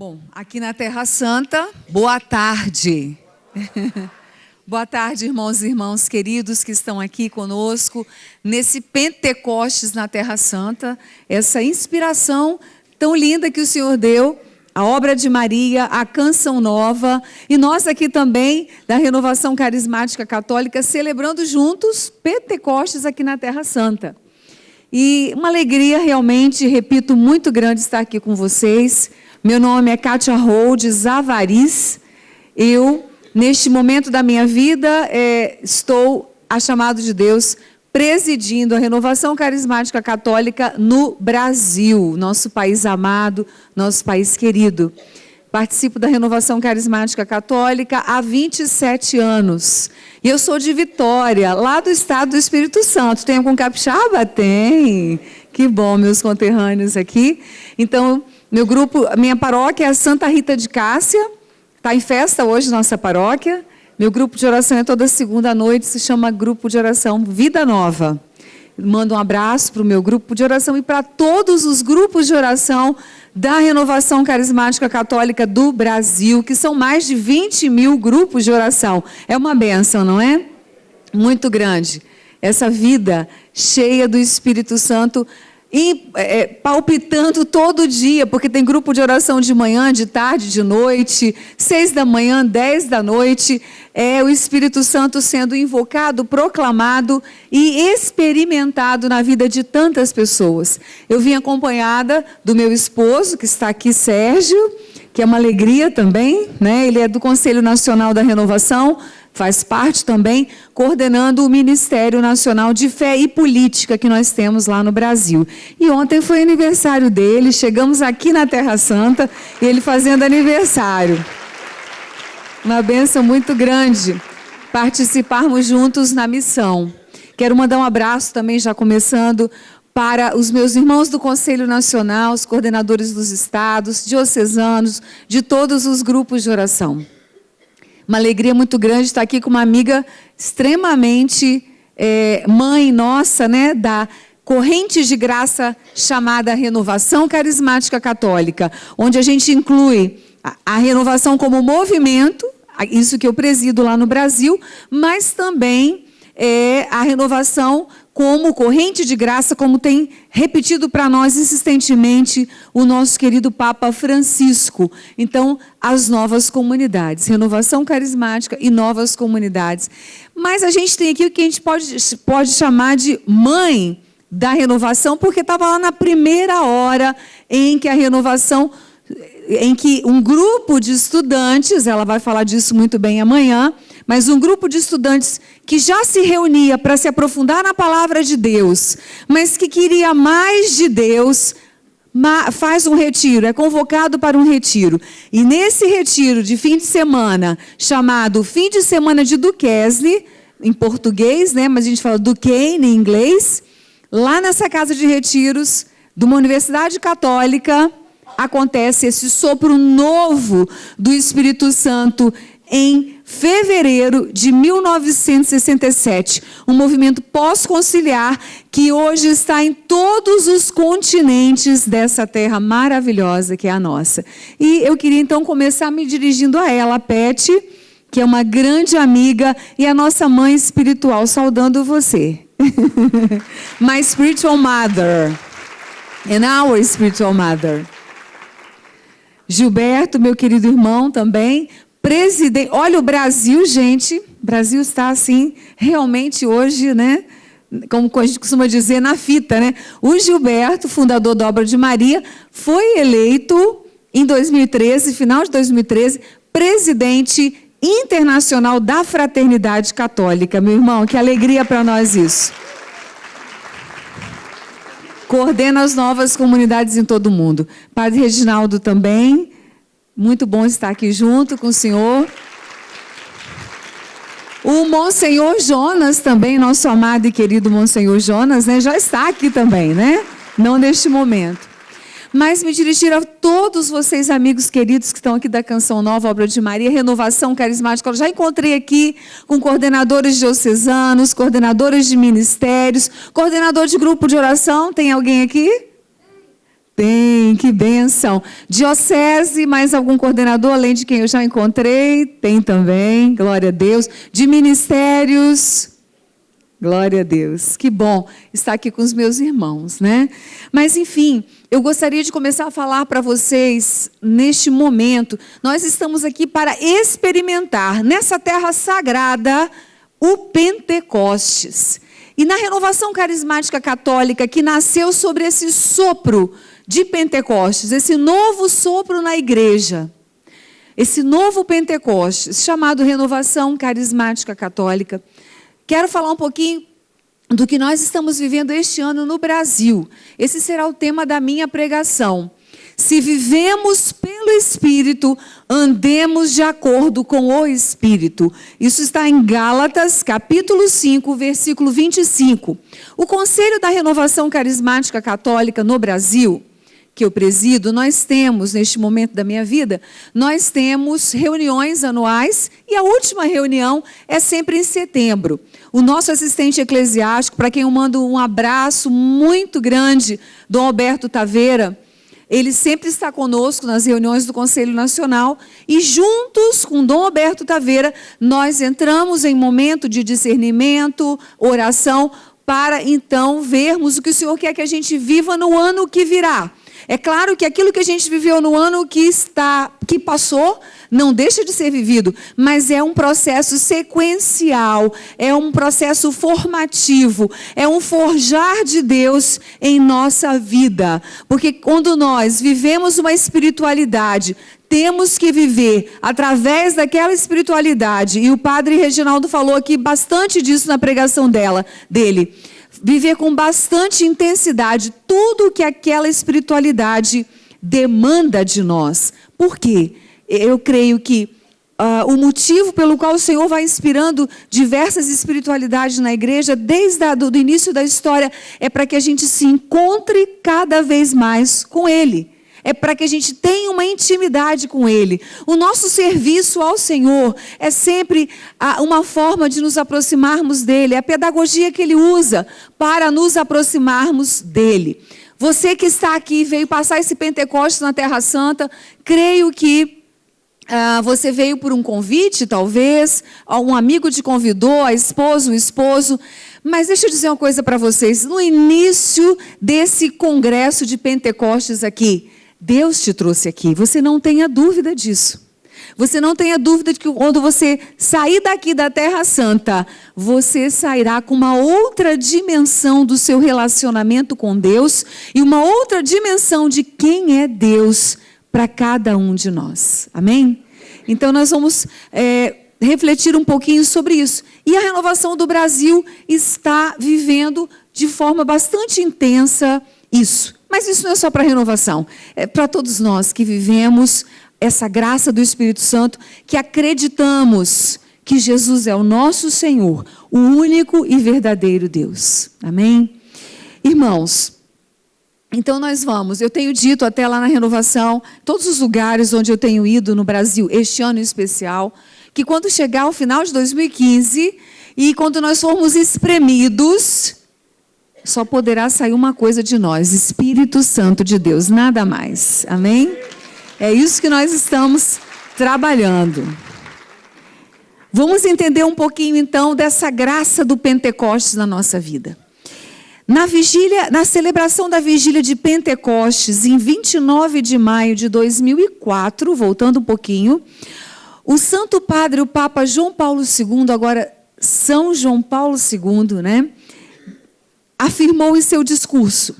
Bom, aqui na Terra Santa, boa tarde. Boa tarde, irmãos e irmãs queridos que estão aqui conosco nesse Pentecostes na Terra Santa, essa inspiração tão linda que o Senhor deu, a obra de Maria, a canção nova, e nós aqui também da Renovação Carismática Católica celebrando juntos Pentecostes aqui na Terra Santa. E uma alegria realmente, repito, muito grande estar aqui com vocês. Meu nome é Kátia Rhodes Avariz. Eu, neste momento da minha vida, estou, a chamado de Deus, presidindo a Renovação Carismática Católica no Brasil, nosso país amado, nosso país querido. Participo da Renovação Carismática Católica há 27 anos. E eu sou de Vitória, lá do estado do Espírito Santo. Tem algum capixaba? Tem. Que bom, meus conterrâneos aqui. Então, meu grupo, minha paróquia é a Santa Rita de Cássia. Está em festa hoje nossa paróquia. Meu grupo de oração é toda segunda noite, se chama Grupo de Oração Vida Nova. Mando um abraço para o meu grupo de oração e para todos os grupos de oração da Renovação Carismática Católica do Brasil, que são mais de 20 mil grupos de oração. É uma bênção, não é? Muito grande. Essa vida cheia do Espírito Santo, palpitando todo dia, porque tem grupo de oração de manhã, de tarde, de noite, 6 da manhã, 10 da noite, é o Espírito Santo sendo invocado, proclamado e experimentado na vida de tantas pessoas. Eu vim acompanhada do meu esposo, que está aqui, Sérgio, que é uma alegria também, né? Ele é do Conselho Nacional da Renovação, faz parte também, coordenando o Ministério Nacional de Fé e Política que nós temos lá no Brasil. E ontem foi aniversário dele, chegamos aqui na Terra Santa, ele fazendo aniversário. Uma bênção muito grande participarmos juntos na missão. Quero mandar um abraço também, já começando, para os meus irmãos do Conselho Nacional, os coordenadores dos estados, diocesanos, de todos os grupos de oração. Uma alegria muito grande estar aqui com uma amiga extremamente mãe nossa, né, da corrente de graça chamada Renovação Carismática Católica, onde a gente inclui a renovação como movimento, isso que eu presido lá no Brasil, mas também a renovação como corrente de graça, como tem repetido para nós insistentemente o nosso querido Papa Francisco. Então, as novas comunidades, renovação carismática e novas comunidades. Mas a gente tem aqui o que a gente pode chamar de mãe da renovação, porque estava lá na primeira hora em que a renovação, em que um grupo de estudantes, ela vai falar disso muito bem amanhã, mas um grupo de estudantes que já se reunia para se aprofundar na palavra de Deus, mas que queria mais de Deus, faz um retiro, é convocado para um retiro. E nesse retiro de fim de semana, chamado Fim de Semana de Duquesne, em português, né, mas a gente fala Duquesne em inglês, lá nessa casa de retiros de uma universidade católica, acontece esse sopro novo do Espírito Santo em fevereiro de 1967, um movimento pós-conciliar que hoje está em todos os continentes dessa terra maravilhosa que é a nossa. E eu queria então começar me dirigindo a ela, a Peti, que é uma grande amiga e a nossa mãe espiritual, saudando você. My spiritual mother and our spiritual mother. Gilberto, meu querido irmão também, presidente. Olha o Brasil, gente. O Brasil está assim, realmente hoje, né? Como a gente costuma dizer, na fita, né? O Gilberto, fundador da Obra de Maria, foi eleito em 2013, final de 2013, presidente internacional da Fraternidade Católica. Meu irmão, que alegria para nós isso. Coordena as novas comunidades em todo o mundo. Padre Reginaldo também, muito bom estar aqui junto com o senhor. O Monsenhor Jonas também, nosso amado e querido Monsenhor Jonas, né, já está aqui também, né? Não neste momento. Mas me dirigir a todos vocês, amigos queridos, que estão aqui da Canção Nova, Obra de Maria, Renovação Carismática. Eu já encontrei aqui com coordenadores diocesanos, coordenadores de ministérios, coordenador de grupo de oração. Tem alguém aqui? Tem, que bênção. Diocese, mais algum coordenador, além de quem eu já encontrei? Tem também, glória a Deus. De ministérios, glória a Deus. Que bom estar aqui com os meus irmãos, né? Mas, enfim, eu gostaria de começar a falar para vocês, neste momento, nós estamos aqui para experimentar, nessa terra sagrada, o Pentecostes. E na renovação carismática católica, que nasceu sobre esse sopro de Pentecostes, esse novo sopro na igreja, esse novo Pentecostes, chamado renovação carismática católica, quero falar um pouquinho do que nós estamos vivendo este ano no Brasil. Esse será o tema da minha pregação. Se vivemos pelo Espírito, andemos de acordo com o Espírito. Isso está em Gálatas, capítulo 5, versículo 25. O Conselho da Renovação Carismática Católica no Brasil, que eu presido, nós temos, neste momento da minha vida, nós temos reuniões anuais e a última reunião é sempre em setembro. O nosso assistente eclesiástico, para quem eu mando um abraço muito grande, Dom Alberto Taveira, ele sempre está conosco nas reuniões do Conselho Nacional e juntos com Dom Alberto Taveira, nós entramos em momento de discernimento, oração, para então vermos o que o Senhor quer que a gente viva no ano que virá. É claro que aquilo que a gente viveu no ano que passou, não deixa de ser vivido, mas é um processo sequencial, é um processo formativo, é um forjar de Deus em nossa vida. Porque quando nós vivemos uma espiritualidade, temos que viver através daquela espiritualidade, e o padre Reginaldo falou aqui bastante disso na pregação dele. Viver com bastante intensidade tudo o que aquela espiritualidade demanda de nós. Por quê? Eu creio que o motivo pelo qual o Senhor vai inspirando diversas espiritualidades na igreja, desde o início da história, é para que a gente se encontre cada vez mais com Ele. É para que a gente tenha uma intimidade com Ele. O nosso serviço ao Senhor é sempre uma forma de nos aproximarmos dEle. É a pedagogia que Ele usa para nos aproximarmos dEle. Você que está aqui, veio passar esse Pentecostes na Terra Santa, creio que você veio por um convite, talvez, um amigo te convidou, a esposa, o esposo. Mas deixa eu dizer uma coisa para vocês. No início desse congresso de Pentecostes aqui, Deus te trouxe aqui, você não tenha dúvida disso. Você não tenha dúvida de que quando você sair daqui da Terra Santa, você sairá com uma outra dimensão do seu relacionamento com Deus e uma outra dimensão de quem é Deus para cada um de nós. Amém? Então nós vamos refletir um pouquinho sobre isso. E a renovação do Brasil está vivendo de forma bastante intensa isso. Mas isso não é só para a renovação, é para todos nós que vivemos essa graça do Espírito Santo, que acreditamos que Jesus é o nosso Senhor, o único e verdadeiro Deus. Amém? Irmãos, então nós vamos, eu tenho dito até lá na renovação, todos os lugares onde eu tenho ido no Brasil, este ano em especial, que quando chegar o final de 2015 e quando nós formos espremidos, só poderá sair uma coisa de nós, Espírito Santo de Deus, nada mais. Amém? É isso que nós estamos trabalhando. Vamos entender um pouquinho então dessa graça do Pentecostes na nossa vida. Na celebração da vigília de Pentecostes, em 29 de maio de 2004, voltando um pouquinho, o Santo Padre, o Papa João Paulo II, agora São João Paulo II, né? Afirmou em seu discurso: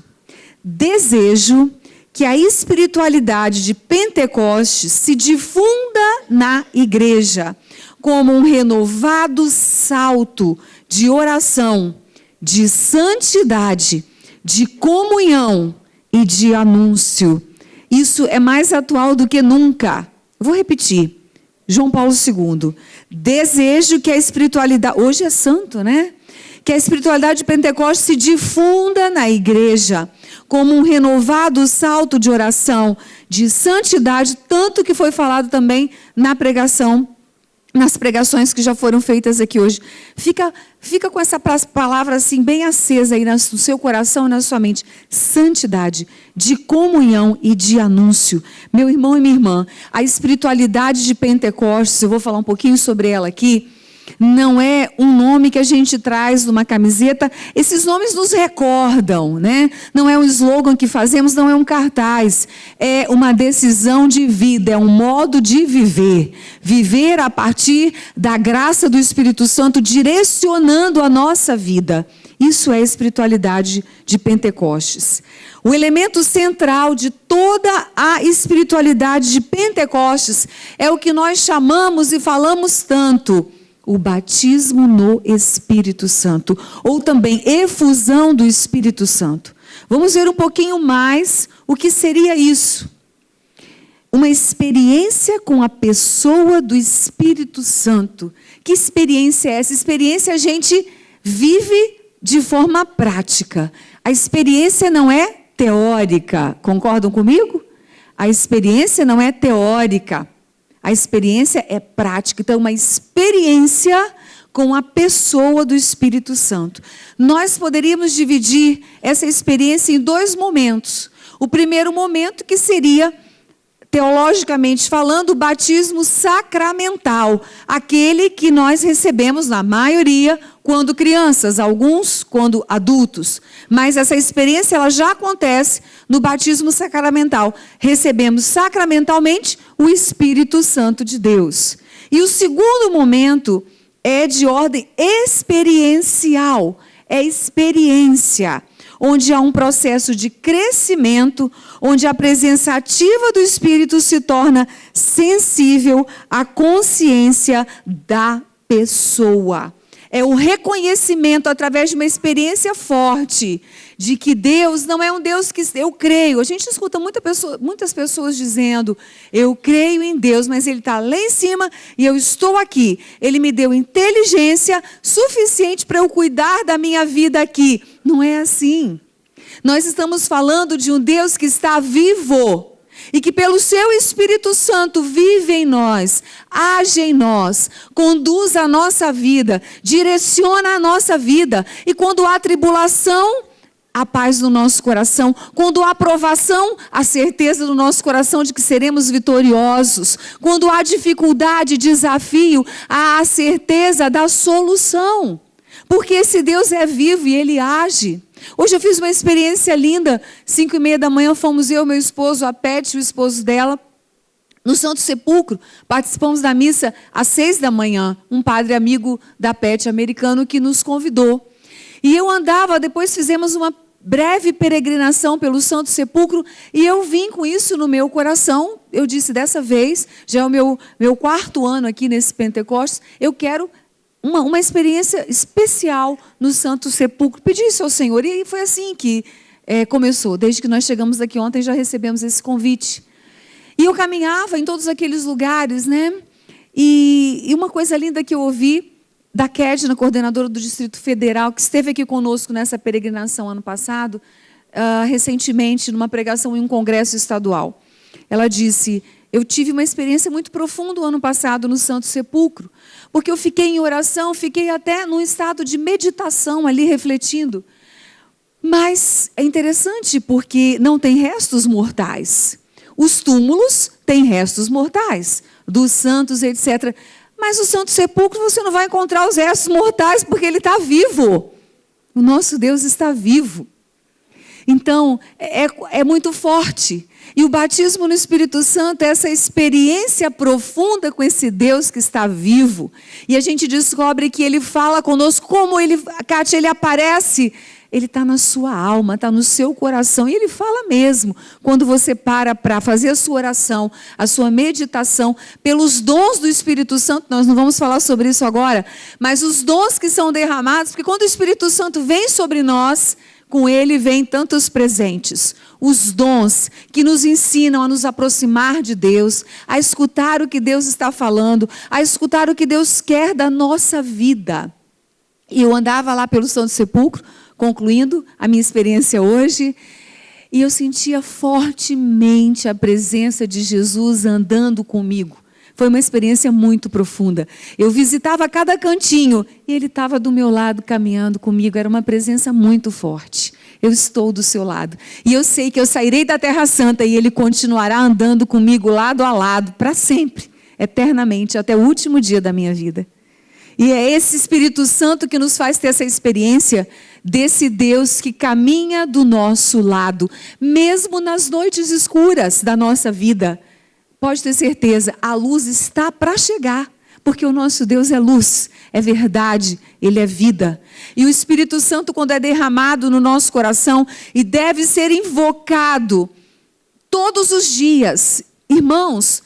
desejo que a espiritualidade de Pentecostes se difunda na igreja como um renovado salto de oração, de santidade, de comunhão e de anúncio. Isso é mais atual do que nunca. Vou repetir. João Paulo II. Desejo que a espiritualidade... Hoje é santo, né? Que a espiritualidade de Pentecostes se difunda na igreja como um renovado salto de oração, de santidade, tanto que foi falado também na pregação nas pregações que já foram feitas aqui hoje. Fica com essa palavra assim bem acesa aí no seu coração e na sua mente. Santidade, de comunhão e de anúncio. Meu irmão e minha irmã, a espiritualidade de Pentecostes, eu vou falar um pouquinho sobre ela aqui, não é um nome que a gente traz numa camiseta. Esses nomes nos recordam, né? Não é um slogan que fazemos, não é um cartaz. É uma decisão de vida, é um modo de viver. Viver a partir da graça do Espírito Santo direcionando a nossa vida. Isso é a espiritualidade de Pentecostes. O elemento central de toda a espiritualidade de Pentecostes é o que nós chamamos e falamos tanto: o batismo no Espírito Santo, ou também efusão do Espírito Santo. Vamos ver um pouquinho mais o que seria isso. Uma experiência com a pessoa do Espírito Santo. Que experiência é essa? Experiência a gente vive de forma prática. A experiência não é teórica. Concordam comigo? A experiência não é teórica. A experiência é prática. Então, uma experiência com a pessoa do Espírito Santo. Nós poderíamos dividir essa experiência em 2 momentos. O primeiro momento, que seria, teologicamente falando, o batismo sacramental. Aquele que nós recebemos, na maioria, quando crianças, alguns quando adultos. Mas essa experiência ela já acontece no batismo sacramental. Recebemos sacramentalmente o Espírito Santo de Deus. E o segundo momento é de ordem experiencial. É experiência, onde há um processo de crescimento, onde a presença ativa do Espírito se torna sensível à consciência da pessoa. É o reconhecimento, através de uma experiência forte, de que Deus não é um Deus que eu creio. A gente escuta muitas pessoas dizendo: eu creio em Deus, mas Ele está lá em cima e eu estou aqui. Ele me deu inteligência suficiente para eu cuidar da minha vida aqui. Não é assim. Nós estamos falando de um Deus que está vivo. E que pelo seu Espírito Santo vive em nós, age em nós, conduz a nossa vida, direciona a nossa vida. E quando há tribulação, a paz no nosso coração. Quando há provação, a certeza do nosso coração de que seremos vitoriosos. Quando há dificuldade, desafio, há a certeza da solução. Porque esse Deus é vivo e Ele age. Hoje eu fiz uma experiência linda. 5:30 da manhã fomos eu, meu esposo, a Pet, o esposo dela, no Santo Sepulcro. Participamos da missa às 6 da manhã. Um padre amigo da Pet, americano, que nos convidou. E eu andava, depois fizemos uma breve peregrinação pelo Santo Sepulcro, e eu vim com isso no meu coração. Eu disse, dessa vez, já é o meu 4º ano aqui nesse Pentecostes, eu quero uma experiência especial no Santo Sepulcro. Pedi isso ao Senhor, e foi assim que começou. Desde que nós chegamos aqui ontem, já recebemos esse convite. E eu caminhava em todos aqueles lugares, né? E uma coisa linda que eu ouvi da Kedna, coordenadora do Distrito Federal, que esteve aqui conosco nessa peregrinação ano passado, recentemente, numa pregação em um congresso estadual. Ela disse: eu tive uma experiência muito profunda o ano passado no Santo Sepulcro, porque eu fiquei em oração, fiquei até num estado de meditação ali, refletindo. Mas é interessante porque não tem restos mortais. Os túmulos têm restos mortais, dos santos, etc. Mas no Santo Sepulcro você não vai encontrar os restos mortais, porque Ele está vivo. O nosso Deus está vivo. Então, é muito forte. E o batismo no Espírito Santo é essa experiência profunda com esse Deus que está vivo. E a gente descobre que Ele fala conosco, como Ele, Kátia, Ele aparece. Ele está na sua alma, está no seu coração. E Ele fala mesmo. Quando você para fazer a sua oração, a sua meditação, pelos dons do Espírito Santo, nós não vamos falar sobre isso agora, mas os dons que são derramados, porque quando o Espírito Santo vem sobre nós, com Ele vem tantos presentes. Os dons que nos ensinam a nos aproximar de Deus, a escutar o que Deus está falando, a escutar o que Deus quer da nossa vida. E eu andava lá pelo Santo Sepulcro, concluindo a minha experiência hoje, e eu sentia fortemente a presença de Jesus andando comigo. Foi uma experiência muito profunda. Eu visitava cada cantinho e ele estava do meu lado, caminhando comigo. Era uma presença muito forte. Eu estou do seu lado. E eu sei que eu sairei da Terra Santa e ele continuará andando comigo lado a lado, para sempre, eternamente, até o último dia da minha vida. E é esse Espírito Santo que nos faz ter essa experiência desse Deus que caminha do nosso lado, mesmo nas noites escuras da nossa vida. Pode ter certeza, a luz está para chegar, porque o nosso Deus é luz, é verdade, Ele é vida. E o Espírito Santo, quando é derramado no nosso coração, e deve ser invocado todos os dias. Irmãos,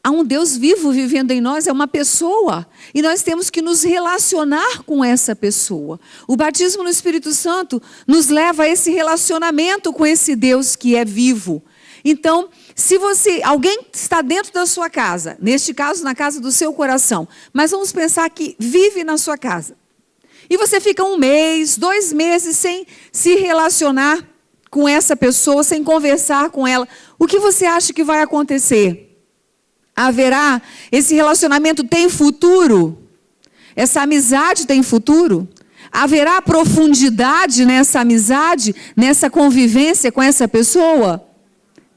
há um Deus vivo vivendo em nós, é uma pessoa. E nós temos que nos relacionar com essa pessoa. O batismo no Espírito Santo nos leva a esse relacionamento com esse Deus que é vivo. Então, se alguém está dentro da sua casa, neste caso na casa do seu coração, mas vamos pensar que vive na sua casa. E você fica 1 mês, 2 meses sem se relacionar com essa pessoa, sem conversar com ela. O que você acha que vai acontecer? Haverá, esse relacionamento tem futuro? Essa amizade tem futuro? Haverá profundidade nessa amizade, nessa convivência com essa pessoa?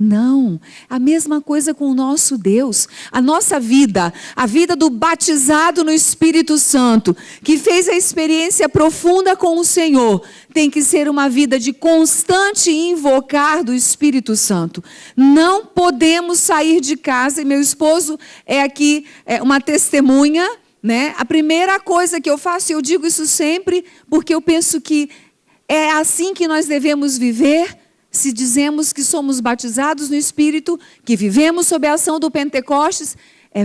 Não, a mesma coisa com o nosso Deus. A nossa vida, a vida do batizado no Espírito Santo, que fez a experiência profunda com o Senhor, tem que ser uma vida de constante invocar do Espírito Santo. Não podemos sair de casa, e meu esposo é aqui uma testemunha, né? A primeira coisa que eu faço, e eu digo isso sempre, porque eu penso que é assim que nós devemos viver. Se dizemos que somos batizados no Espírito, que vivemos sob a ação do Pentecostes,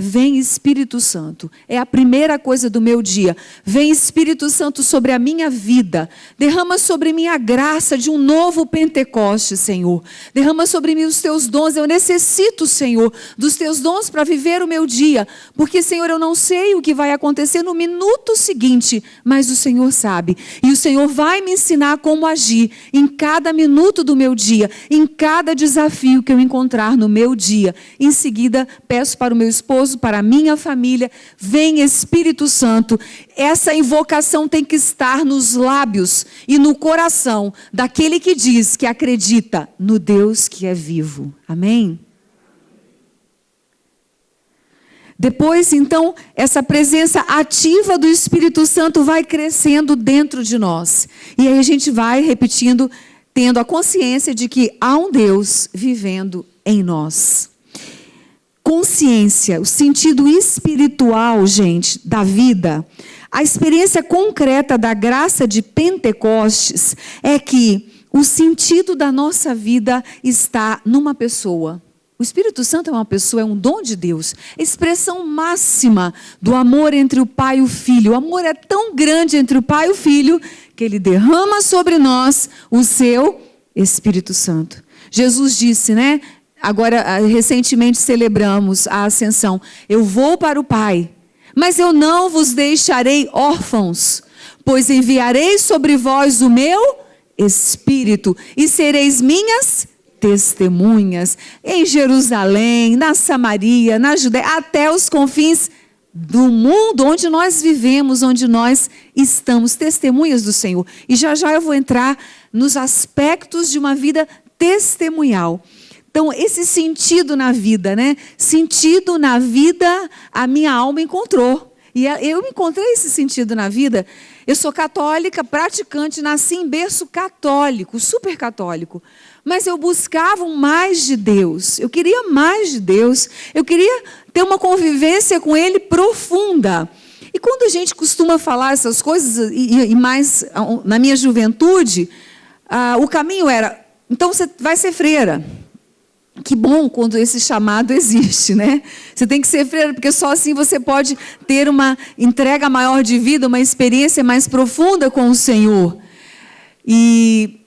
vem Espírito Santo. É a primeira coisa do meu dia. Vem Espírito Santo sobre a minha vida. Derrama sobre mim a graça de um novo Pentecostes, Senhor. Derrama sobre mim os teus dons. Eu necessito, Senhor, dos teus dons para viver o meu dia. Porque, Senhor, eu não sei o que vai acontecer no minuto seguinte, mas o Senhor sabe. E o Senhor vai me ensinar como agir em cada minuto do meu dia, em cada desafio que eu encontrar no meu dia. Em seguida, peço para o meu esposo, para a minha família, vem Espírito Santo. Essa invocação tem que estar nos lábios e no coração daquele que diz que acredita no Deus que é vivo. Amém? Depois, então, essa presença ativa do Espírito Santo vai crescendo dentro de nós. E aí a gente vai repetindo, tendo a consciência de que há um Deus vivendo em nós. Consciência, o sentido espiritual, gente, da vida, a experiência concreta da graça de Pentecostes é que o sentido da nossa vida está numa pessoa. O Espírito Santo é uma pessoa, é um dom de Deus, expressão máxima do amor entre o Pai e o Filho. O amor é tão grande entre o Pai e o Filho que Ele derrama sobre nós o seu Espírito Santo. Jesus disse, né? Agora, recentemente celebramos a ascensão. Eu vou para o Pai, mas eu não vos deixarei órfãos, pois enviarei sobre vós o meu Espírito, e sereis minhas testemunhas em Jerusalém, na Samaria, na Judéia, até os confins do mundo onde nós vivemos, onde nós estamos, testemunhas do Senhor. E já já eu vou entrar nos aspectos de uma vida testemunhal. Então, esse sentido na vida, né? Sentido na vida, a minha alma encontrou. E eu encontrei esse sentido na vida. Eu sou católica, praticante, nasci em berço católico, super católico. Mas eu buscava mais de Deus. Eu queria mais de Deus. Eu queria ter uma convivência com Ele profunda. E quando a gente costuma falar essas coisas, e mais na minha juventude, o caminho era, então você vai ser freira. Que bom quando esse chamado existe, né? Você tem que ser freira, porque só assim você pode ter uma entrega maior de vida, uma experiência mais profunda com o Senhor. E,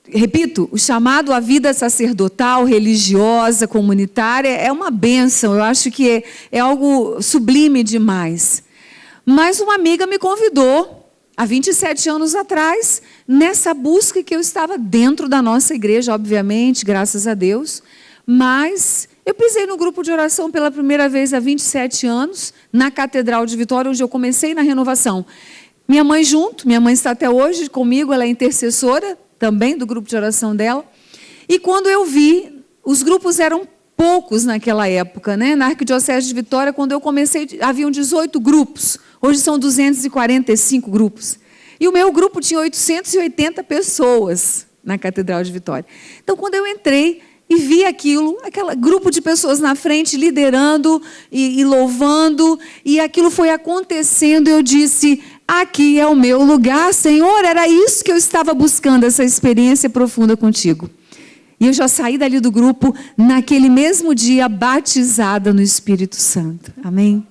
repito, o chamado à vida sacerdotal, religiosa, comunitária, é uma bênção. Eu acho que é algo sublime demais. Mas uma amiga me convidou, há 27 anos atrás, nessa busca que eu estava dentro da nossa igreja, obviamente, graças a Deus. Mas Eu pisei no grupo de oração pela primeira vez há 27 anos, na Catedral de Vitória, onde eu comecei na renovação. Minha mãe junto, minha mãe está até hoje comigo, ela é intercessora também do grupo de oração dela. E quando eu vi, os grupos eram poucos naquela época, né? Na Arquidiocese de Vitória, quando eu comecei, haviam 18 grupos. Hoje são 245 grupos. E o meu grupo tinha 880 pessoas na Catedral de Vitória. Então, quando eu entrei e vi aquilo, aquele grupo de pessoas na frente, liderando e louvando, e aquilo foi acontecendo, eu disse, aqui é o meu lugar, Senhor, era isso que eu estava buscando, essa experiência profunda contigo. E eu já saí dali do grupo, naquele mesmo dia, batizada no Espírito Santo. Amém?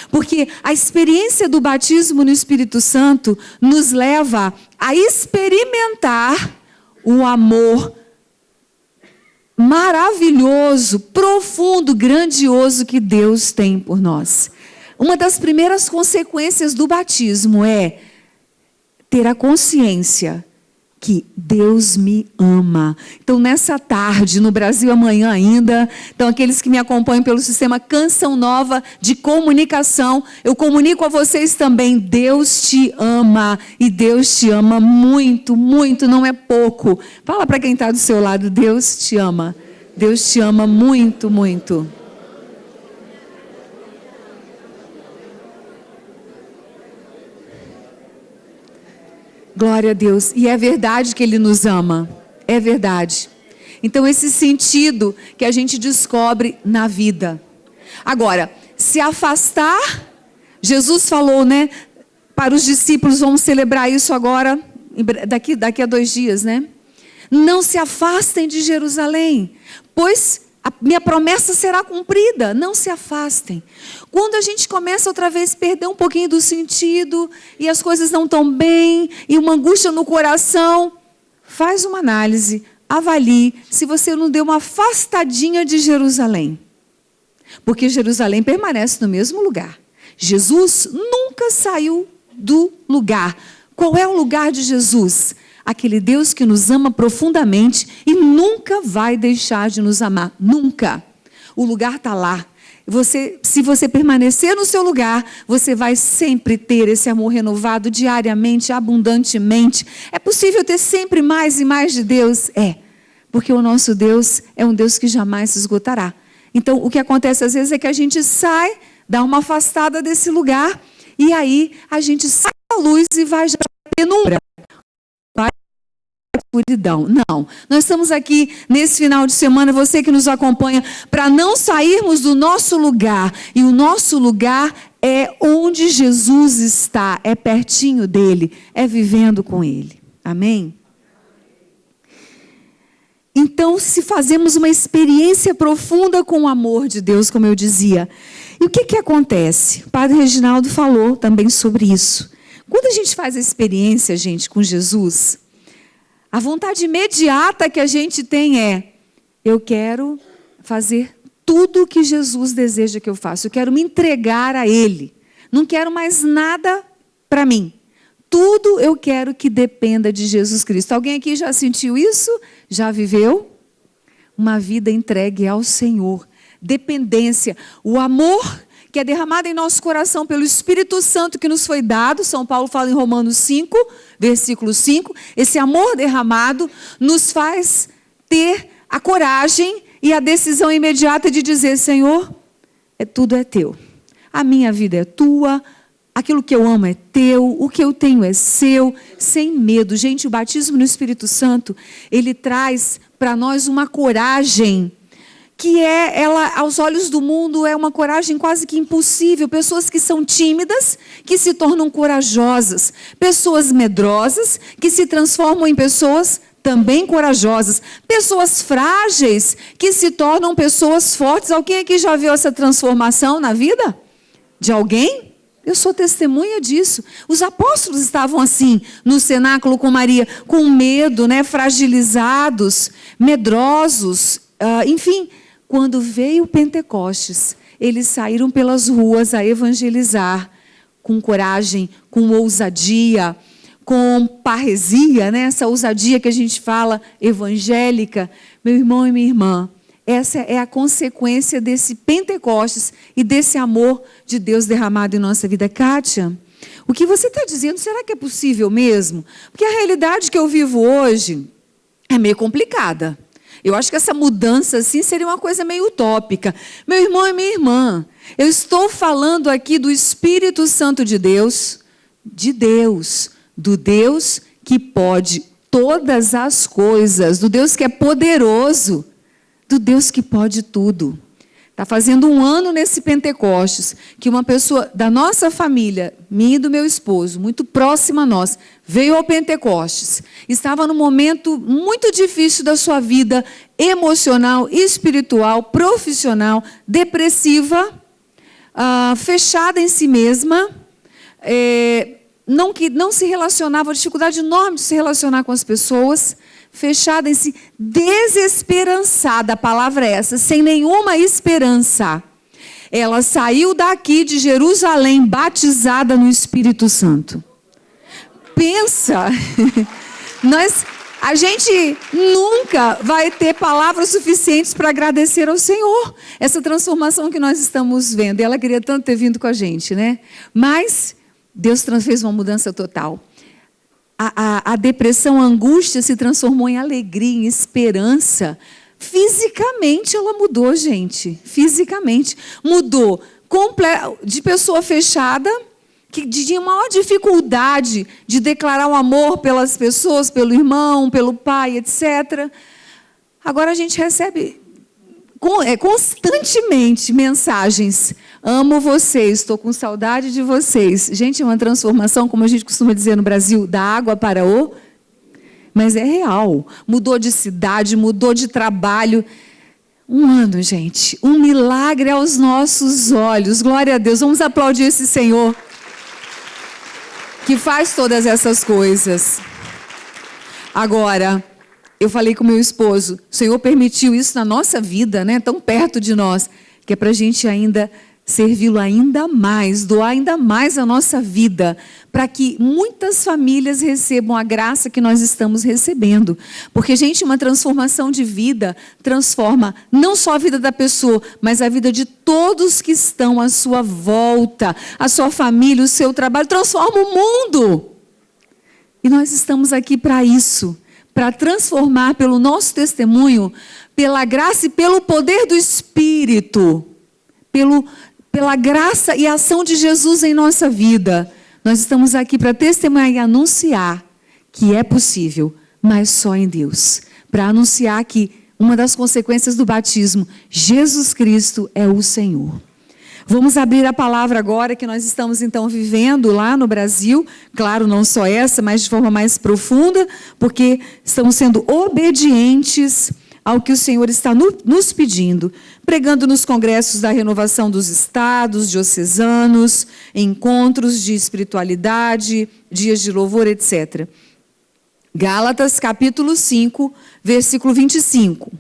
Porque a experiência do batismo no Espírito Santo nos leva a experimentar o amor maravilhoso, profundo, grandioso que Deus tem por nós. Uma das primeiras consequências do batismo é ter a consciência que Deus me ama. Então, nessa tarde, no Brasil amanhã ainda, então aqueles que me acompanham pelo sistema Canção Nova de comunicação, eu comunico a vocês também, Deus te ama, e Deus te ama muito, muito, não é pouco. Fala para quem está do seu lado, Deus te ama muito, muito. Glória a Deus. E é verdade que Ele nos ama. É verdade. Então, esse sentido que a gente descobre na vida. Agora, se afastar, Jesus falou, né? Para os discípulos, vamos celebrar isso agora, daqui a 2 dias, né? Não se afastem de Jerusalém, pois a minha promessa será cumprida. Não se afastem. Quando a gente começa outra vez a perder um pouquinho do sentido, e as coisas não estão bem, e uma angústia no coração, faz uma análise, avalie se você não deu uma afastadinha de Jerusalém. Porque Jerusalém permanece no mesmo lugar. Jesus nunca saiu do lugar. Qual é o lugar de Jesus? Aquele Deus que nos ama profundamente e nunca vai deixar de nos amar. Nunca. O lugar está lá. Se você permanecer no seu lugar, você vai sempre ter esse amor renovado diariamente, abundantemente. É possível ter sempre mais e mais de Deus? É. Porque o nosso Deus é um Deus que jamais se esgotará. Então, o que acontece às vezes é que a gente sai, dá uma afastada desse lugar, e aí a gente sai da luz e vai já para a penumbra. Escuridão. Não, nós estamos aqui nesse final de semana, você que nos acompanha, para não sairmos do nosso lugar, e o nosso lugar é onde Jesus está, é pertinho dele, é vivendo com ele. Amém? Então, se fazemos uma experiência profunda com o amor de Deus, como eu dizia, e o que acontece? O Padre Reginaldo falou também sobre isso. Quando a gente faz a experiência, gente, com Jesus, a vontade imediata que a gente tem é, eu quero fazer tudo o que Jesus deseja que eu faça. Eu quero me entregar a Ele. Não quero mais nada para mim. Tudo eu quero que dependa de Jesus Cristo. Alguém aqui já sentiu isso? Já viveu? Uma vida entregue ao Senhor. Dependência. O amor que é derramado em nosso coração pelo Espírito Santo que nos foi dado. São Paulo fala em Romanos 5, versículo 5. Esse amor derramado nos faz ter a coragem e a decisão imediata de dizer, Senhor, tudo é teu. A minha vida é tua, aquilo que eu amo é teu, o que eu tenho é seu, sem medo. Gente, o batismo no Espírito Santo, ele traz para nós uma coragem que ela, aos olhos do mundo, é uma coragem quase que impossível. Pessoas que são tímidas, que se tornam corajosas. Pessoas medrosas, que se transformam em pessoas também corajosas. Pessoas frágeis, que se tornam pessoas fortes. Alguém aqui já viu essa transformação na vida de alguém? Eu sou testemunha disso. Os apóstolos estavam assim, no cenáculo com Maria, com medo, né, fragilizados, medrosos, enfim. Quando veio o Pentecostes, eles saíram pelas ruas a evangelizar com coragem, com ousadia, com parresia, né? Essa ousadia que a gente fala evangélica. Meu irmão e minha irmã, Essa é a consequência desse Pentecostes e desse amor de Deus derramado em nossa vida. Kátia, o que você está dizendo, será que é possível mesmo? Porque a realidade que eu vivo hoje é meio complicada. Eu acho que essa mudança assim seria uma coisa meio utópica. Meu irmão e minha irmã, eu estou falando aqui do Espírito Santo de Deus, do Deus que pode todas as coisas, do Deus que é poderoso, do Deus que pode tudo. Está fazendo 1 ano nesse Pentecostes que uma pessoa da nossa família, minha e do meu esposo, muito próxima a nós, veio ao Pentecostes. Estava num momento muito difícil da sua vida, emocional, espiritual, profissional, depressiva, fechada em si mesma, não se relacionava, dificuldade enorme de se relacionar com as pessoas, fechada em si, desesperançada, a palavra é essa, sem nenhuma esperança. Ela saiu daqui de Jerusalém batizada no Espírito Santo. Pensa, a gente nunca vai ter palavras suficientes para agradecer ao Senhor essa transformação que nós estamos vendo. E ela queria tanto ter vindo com a gente, né? Mas Deus fez uma mudança total. A depressão, a angústia se transformou em alegria, em esperança. Fisicamente ela mudou, gente. Fisicamente. Mudou de pessoa fechada, que tinha maior dificuldade de declarar o amor pelas pessoas, pelo irmão, pelo pai, etc. Agora a gente recebe constantemente mensagens. Amo vocês, estou com saudade de vocês. Gente, é uma transformação, como a gente costuma dizer no Brasil, da água para o... Mas é real. Mudou de cidade, mudou de trabalho. 1 ano, gente. Um milagre aos nossos olhos. Glória a Deus. Vamos aplaudir esse Senhor que faz todas essas coisas. Agora, eu falei com meu esposo, o Senhor permitiu isso na nossa vida, né? Tão perto de nós, que é para a gente ainda servi-lo ainda mais, doar ainda mais a nossa vida, para que muitas famílias recebam a graça que nós estamos recebendo. Porque, gente, uma transformação de vida transforma não só a vida da pessoa, mas a vida de todos que estão à sua volta, a sua família, o seu trabalho, transforma o mundo. E nós estamos aqui para isso, para transformar pelo nosso testemunho, pela graça e pelo poder do Espírito, pela graça e ação de Jesus em nossa vida. Nós estamos aqui para testemunhar e anunciar que é possível, mas só em Deus. Para anunciar que uma das consequências do batismo, Jesus Cristo é o Senhor. Vamos abrir a palavra agora que nós estamos então vivendo lá no Brasil. Claro, não só essa, mas de forma mais profunda, porque estamos sendo obedientes ao que o Senhor está nos pedindo, pregando nos congressos da renovação dos estados, diocesanos, encontros de espiritualidade, dias de louvor, etc. Gálatas, capítulo 5, versículo 25.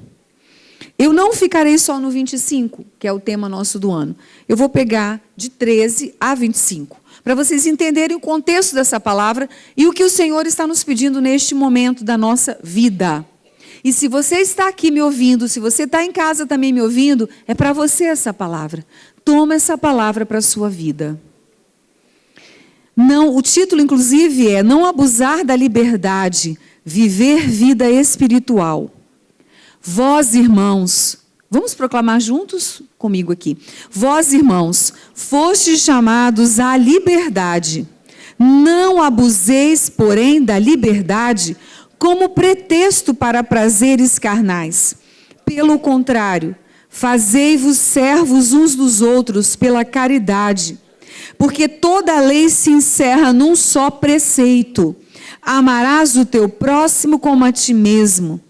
Eu não ficarei só no 25, que é o tema nosso do ano. Eu vou pegar de 13 a 25, para vocês entenderem o contexto dessa palavra e o que o Senhor está nos pedindo neste momento da nossa vida. E se você está aqui me ouvindo, se você está em casa também me ouvindo, é para você essa palavra. Toma essa palavra para a sua vida. Não, o título, inclusive, é Não abusar da liberdade, viver vida espiritual. Vós, irmãos, vamos proclamar juntos comigo aqui. Vós, irmãos, fostes chamados à liberdade. Não abuseis, porém, da liberdade como pretexto para prazeres carnais. Pelo contrário, fazei-vos servos uns dos outros pela caridade, porque toda a lei se encerra num só preceito: amarás o teu próximo como a ti mesmo.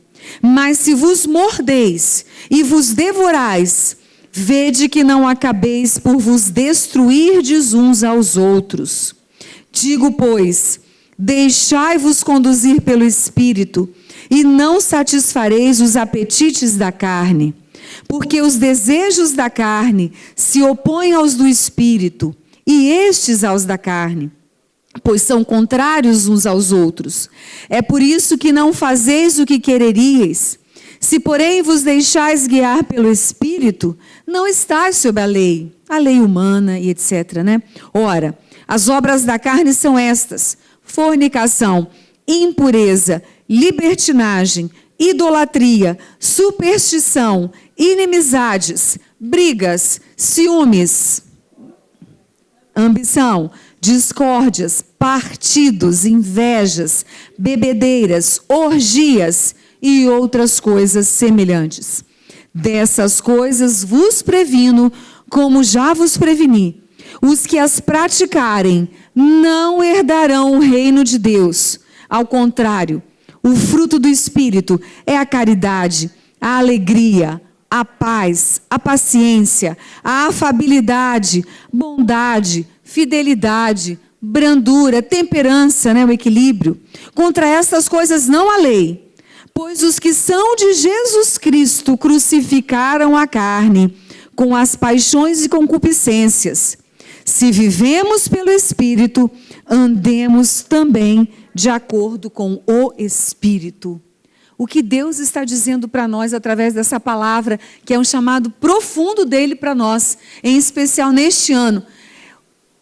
Mas se vos mordeis e vos devorais, vede que não acabeis por vos destruirdes uns aos outros. Digo, pois, deixai-vos conduzir pelo Espírito, e não satisfareis os apetites da carne, porque os desejos da carne se opõem aos do Espírito, e estes aos da carne, pois são contrários uns aos outros. É por isso que não fazeis o que quereríeis. Se, porém, vos deixais guiar pelo Espírito, não estáis sob a lei humana e etc., né? Ora, as obras da carne são estas: fornicação, impureza, libertinagem, idolatria, superstição, inimizades, brigas, ciúmes, ambição, discórdias, partidos, invejas, bebedeiras, orgias e outras coisas semelhantes. Dessas coisas vos previno, como já vos preveni. Os que as praticarem não herdarão o reino de Deus. Ao contrário, o fruto do Espírito é a caridade, a alegria, a paz, a paciência, a afabilidade, bondade, fidelidade, brandura, temperança, o equilíbrio. Contra estas coisas não há lei. Pois os que são de Jesus Cristo crucificaram a carne com as paixões e concupiscências. Se vivemos pelo Espírito, andemos também de acordo com o Espírito. O que Deus está dizendo para nós através dessa palavra, que é um chamado profundo dele para nós, em especial neste ano.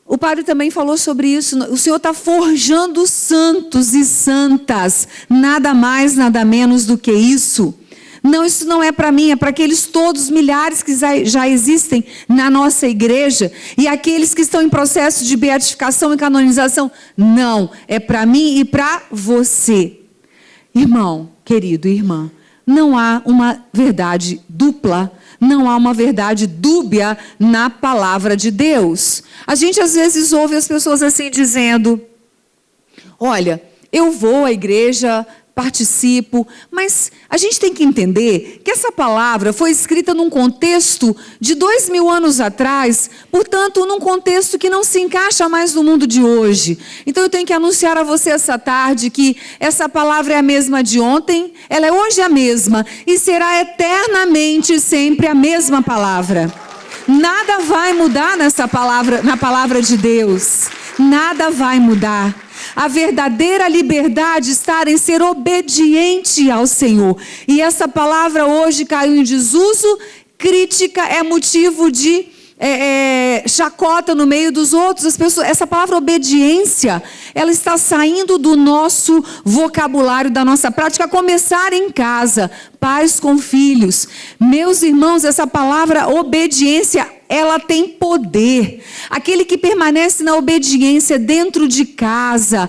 O padre também falou sobre isso. O Senhor está forjando santos e santas, nada mais, nada menos do que isso. Não, isso não é para mim, é para aqueles todos milhares que já existem na nossa igreja e aqueles que estão em processo de beatificação e canonização. Não, é para mim e para você. Irmão, querido, irmã, não há uma verdade dupla, não há uma verdade dúbia na palavra de Deus. A gente às vezes ouve as pessoas assim dizendo: olha, eu vou à igreja, participo, mas a gente tem que entender que essa palavra foi escrita num contexto de 2000 anos atrás, portanto, num contexto que não se encaixa mais no mundo de hoje. Então eu tenho que anunciar a você essa tarde que essa palavra é a mesma de ontem, ela é hoje a mesma e será eternamente sempre a mesma palavra. Nada vai mudar nessa palavra, na palavra de Deus. Nada vai mudar. A verdadeira liberdade está em ser obediente ao Senhor. E essa palavra hoje caiu em desuso, crítica, é motivo de chacota no meio dos outros. As pessoas, essa palavra obediência, ela está saindo do nosso vocabulário, da nossa prática, a começar em casa, pais com filhos. Meus irmãos, essa palavra obediência, ela tem poder. Aquele que permanece na obediência dentro de casa,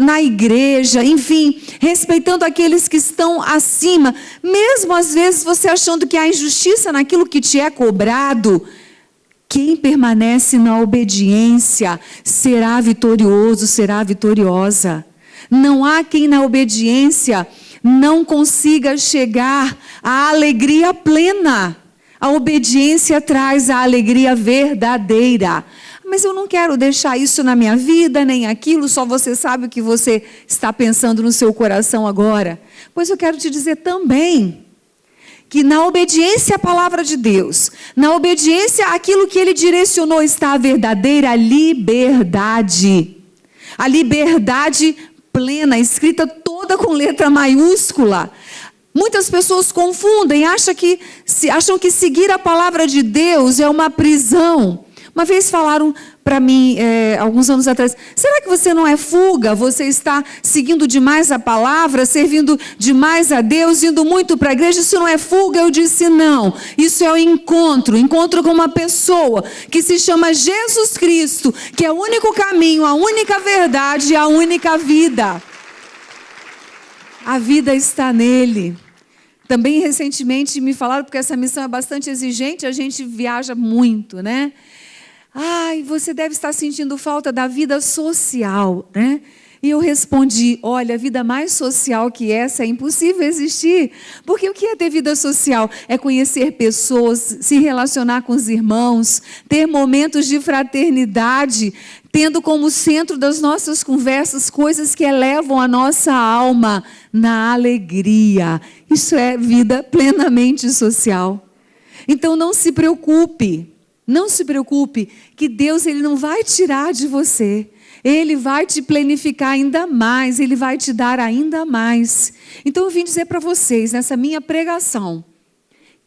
na igreja, enfim, respeitando aqueles que estão acima, mesmo às vezes você achando que há injustiça naquilo que te é cobrado, quem permanece na obediência será vitorioso, será vitoriosa. Não há quem na obediência não consiga chegar à alegria plena. A obediência traz a alegria verdadeira. Mas eu não quero deixar isso na minha vida, nem aquilo, só você sabe o que você está pensando no seu coração agora. Pois eu quero te dizer também que na obediência à palavra de Deus, na obediência àquilo que Ele direcionou, está a verdadeira liberdade. A liberdade plena, escrita toda com letra maiúscula. Muitas pessoas confundem, acham que seguir a palavra de Deus é uma prisão. Uma vez falaram para mim, alguns anos atrás, será que você não é fuga? Você está seguindo demais a palavra, servindo demais a Deus, indo muito para a igreja? Isso não é fuga? Eu disse não. Isso é o encontro com uma pessoa que se chama Jesus Cristo, que é o único caminho, a única verdade e a única vida. A vida está nele. Também recentemente me falaram, porque essa missão é bastante exigente, a gente viaja muito, né? Ai, você deve estar sentindo falta da vida social, né? E eu respondi, olha, a vida mais social que essa é impossível existir. Porque o que é ter vida social? É conhecer pessoas, se relacionar com os irmãos, ter momentos de fraternidade, tendo como centro das nossas conversas coisas que elevam a nossa alma na alegria. Isso é vida plenamente social. Então não se preocupe que Deus ele não vai tirar de você. Ele vai te planificar ainda mais, Ele vai te dar ainda mais. Então eu vim dizer para vocês, nessa minha pregação,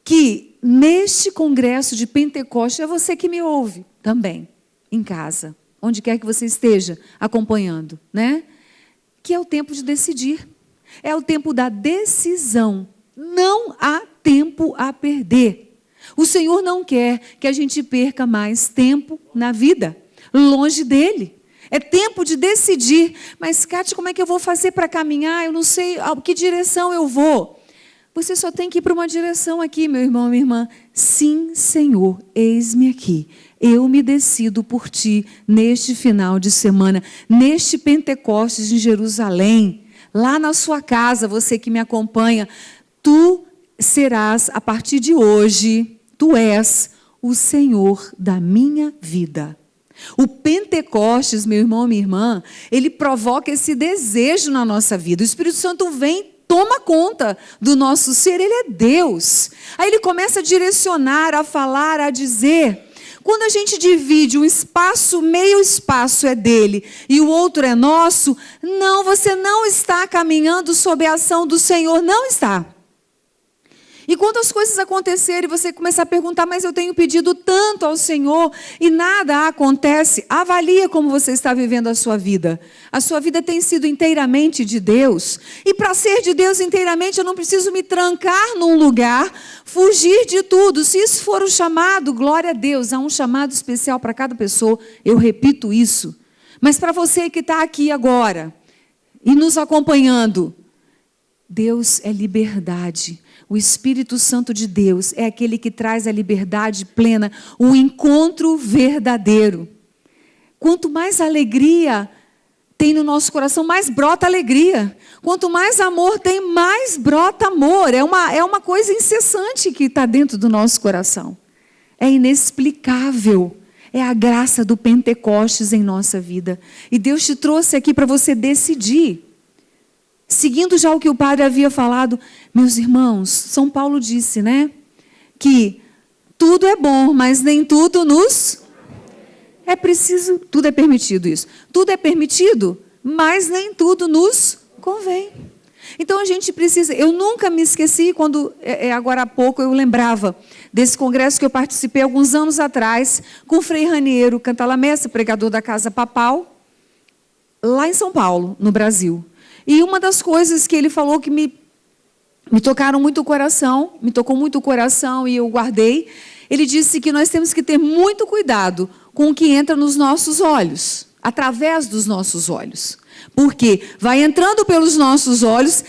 que neste congresso de Pentecostes, é você que me ouve também, em casa, onde quer que você esteja acompanhando, né? Que é o tempo de decidir, é o tempo da decisão, não há tempo a perder. O Senhor não quer que a gente perca mais tempo na vida, longe dEle. É tempo de decidir. Mas, Cátia, como é que eu vou fazer para caminhar? Eu não sei a que direção eu vou. Você só tem que ir para uma direção aqui, meu irmão, minha irmã. Sim, Senhor, eis-me aqui. Eu me decido por Ti neste final de semana, neste Pentecostes em Jerusalém, lá na sua casa, você que me acompanha. Tu serás, a partir de hoje, Tu és o Senhor da minha vida. O Pentecostes, meu irmão, minha irmã, ele provoca esse desejo na nossa vida. O Espírito Santo vem, toma conta do nosso ser, ele é Deus. Aí ele começa a direcionar, a falar, a dizer. Quando a gente divide um espaço, meio espaço é dele e o outro é nosso, não, você não está caminhando sob a ação do Senhor, não está. E quando as coisas acontecerem, você começar a perguntar, mas eu tenho pedido tanto ao Senhor e nada acontece, avalia como você está vivendo a sua vida. A sua vida tem sido inteiramente de Deus. E para ser de Deus inteiramente, eu não preciso me trancar num lugar, fugir de tudo. Se isso for o chamado, glória a Deus, há um chamado especial para cada pessoa, eu repito isso. Mas para você que está aqui agora e nos acompanhando, Deus é liberdade. O Espírito Santo de Deus é aquele que traz a liberdade plena, o encontro verdadeiro. Quanto mais alegria tem no nosso coração, mais brota alegria. Quanto mais amor tem, mais brota amor. É uma coisa incessante que está dentro do nosso coração. É inexplicável. É a graça do Pentecostes em nossa vida. E Deus te trouxe aqui para você decidir. Seguindo já o que o padre havia falado, meus irmãos, São Paulo disse, né? Que tudo é bom, mas nem tudo nos... É preciso, tudo é permitido isso. Tudo é permitido, mas nem tudo nos convém. Então a gente precisa, eu nunca me esqueci, quando, agora há pouco eu lembrava desse congresso que eu participei alguns anos atrás, com o Frei Raniero Cantalamessa, pregador da Casa Papal, lá em São Paulo, no Brasil. E uma das coisas que ele falou que me tocaram muito o coração, me tocou muito o coração e eu guardei, ele disse que nós temos que ter muito cuidado com o que entra nos nossos olhos, através dos nossos olhos. Porque vai entrando pelos nossos olhos,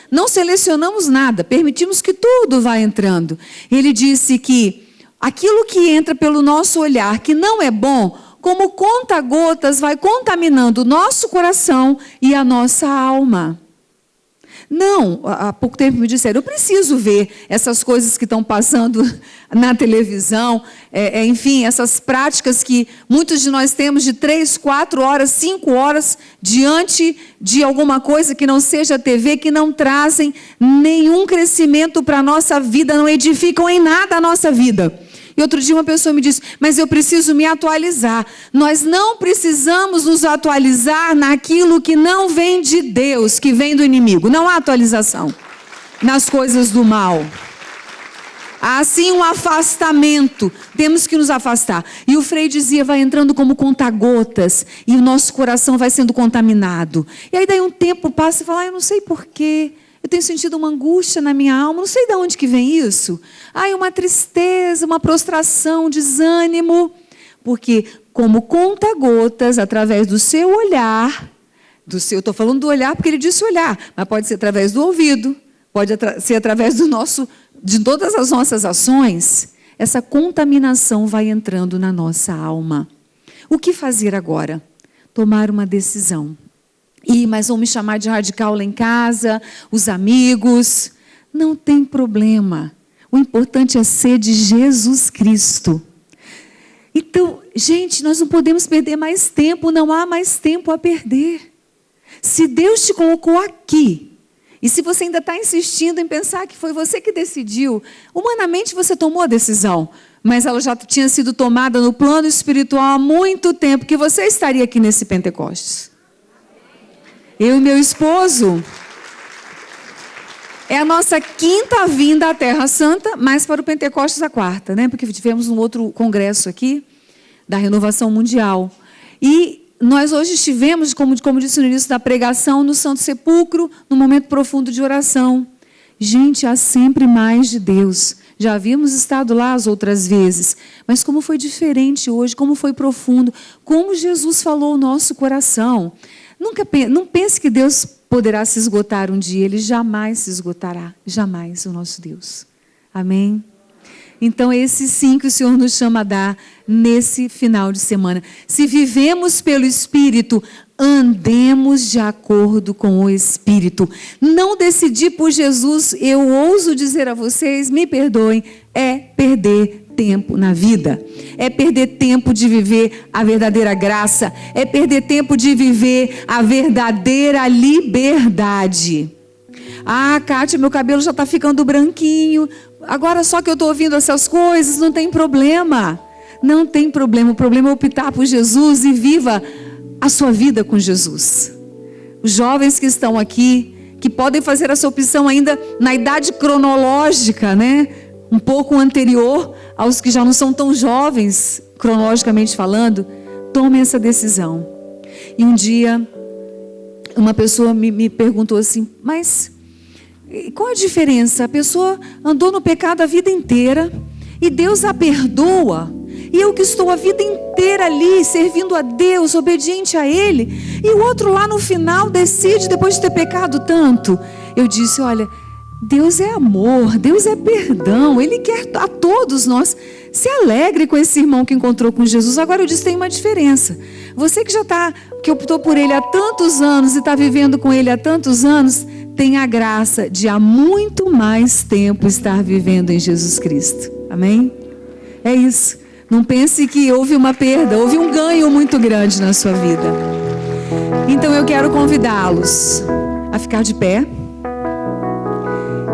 não selecionamos nada, permitimos que tudo vá entrando. Ele disse que aquilo que entra pelo nosso olhar, que não é bom, como conta-gotas, vai contaminando o nosso coração e a nossa alma. Não, há pouco tempo me disseram, eu preciso ver essas coisas que estão passando na televisão, enfim, essas práticas que muitos de nós temos de 3, 4 horas, 5 horas diante de alguma coisa que não seja TV, que não trazem nenhum crescimento para a nossa vida, não edificam em nada a nossa vida. E outro dia uma pessoa me disse, mas eu preciso me atualizar. Nós não precisamos nos atualizar naquilo que não vem de Deus, que vem do inimigo. Não há atualização nas coisas do mal. Há sim um afastamento, temos que nos afastar. E o Frei dizia, vai entrando como conta-gotas, e o nosso coração vai sendo contaminado. E aí daí um tempo passa e fala, eu não sei porquê. Eu tenho sentido uma angústia na minha alma, não sei de onde que vem isso. Uma tristeza, uma prostração, um desânimo. Porque como conta-gotas, através do seu olhar, eu estou falando do olhar porque ele disse olhar, mas pode ser através do ouvido, pode ser através de todas as nossas ações, essa contaminação vai entrando na nossa alma. O que fazer agora? Tomar uma decisão. Mas vão me chamar de radical lá em casa, os amigos. Não tem problema. O importante é ser de Jesus Cristo. Então, gente, nós não podemos perder mais tempo, não há mais tempo a perder. Se Deus te colocou aqui, E se você ainda está insistindo em pensar que foi você que decidiu, humanamente você tomou a decisão, mas ela já tinha sido tomada no plano espiritual há muito tempo, que você estaria aqui nesse Pentecostes. Eu e meu esposo, é a nossa 5ª vinda à Terra Santa, mas para o Pentecostes a 4ª, né? Porque tivemos um outro congresso aqui, da Renovação Mundial. E nós hoje estivemos, como disse no início da pregação, no Santo Sepulcro, num momento profundo de oração. Gente, há sempre mais de Deus. Já havíamos estado lá as outras vezes, mas como foi diferente hoje, como foi profundo, como Jesus falou o nosso coração. Não pense que Deus poderá se esgotar um dia, Ele jamais se esgotará, jamais, o nosso Deus. Amém? Então, esse sim que o Senhor nos chama a dar nesse final de semana. Se vivemos pelo Espírito, andemos de acordo com o Espírito. Não decidir por Jesus, eu ouso dizer a vocês, me perdoem, é perder tempo na vida. É perder tempo de viver a verdadeira graça. É perder tempo de viver a verdadeira liberdade. Ah, Kátia, meu cabelo já está ficando branquinho. Agora só que eu estou ouvindo essas coisas, não tem problema. Não tem problema. O problema é optar por Jesus e viva a sua vida com Jesus. Os jovens que estão aqui, que podem fazer essa opção ainda na idade cronológica, né? Um pouco anterior aos que já não são tão jovens, cronologicamente falando, tomem essa decisão. E um dia, uma pessoa me perguntou assim, mas qual a diferença? A pessoa andou no pecado a vida inteira e Deus a perdoa. E eu que estou a vida inteira ali, servindo a Deus, obediente a Ele. E o outro lá no final decide, depois de ter pecado tanto. Eu disse, olha, Deus é amor, Deus é perdão. Ele quer a todos nós. Se alegre com esse irmão que encontrou com Jesus. Agora eu disse, tem uma diferença. Você que optou por Ele há tantos anos e está vivendo com Ele há tantos anos, tem a graça de há muito mais tempo estar vivendo em Jesus Cristo. Amém? É isso. Não pense que houve uma perda, houve um ganho muito grande na sua vida. Então eu quero convidá-los a ficar de pé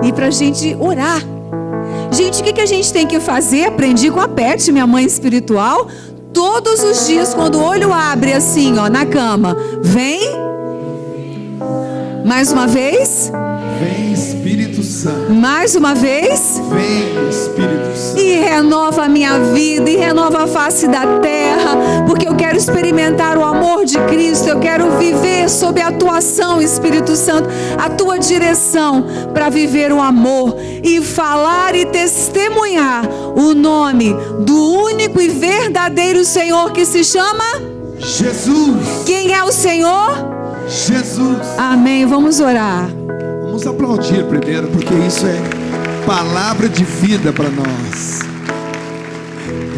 e para a gente orar. Gente, o que a gente tem que fazer? Aprendi com a Pet, minha mãe espiritual, todos os dias, quando o olho abre assim, ó, na cama, vem. Mais uma vez. Vem, Espírito Santo. Mais uma vez. Vem, Espírito Santo. E renova a minha vida, e renova a face da terra, porque eu quero experimentar o amor de Cristo, eu quero viver sob a tua ação, Espírito Santo, a tua direção, para viver o amor, e falar e testemunhar o nome do único e verdadeiro Senhor que se chama Jesus. Quem é o Senhor? Jesus. Amém, vamos orar. Vamos aplaudir primeiro, porque isso é palavra de vida para nós.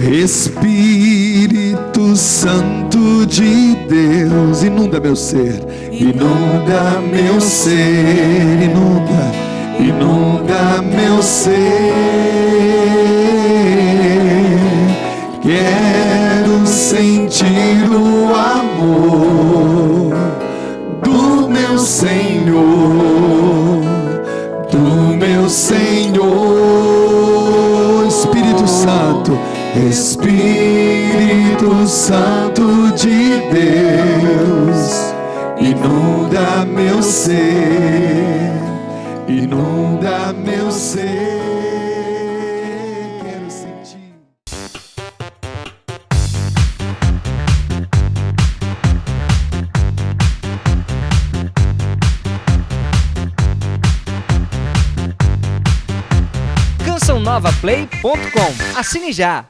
Espírito Santo de Deus, inunda meu ser, inunda meu ser, inunda meu ser. Quero sentir o amor do meu Senhor, do meu Senhor. Espírito Santo, Espírito Santo de Deus, inunda meu ser, inunda meu ser. Quero sentir. CançãoNovaPlay.com. Assine já!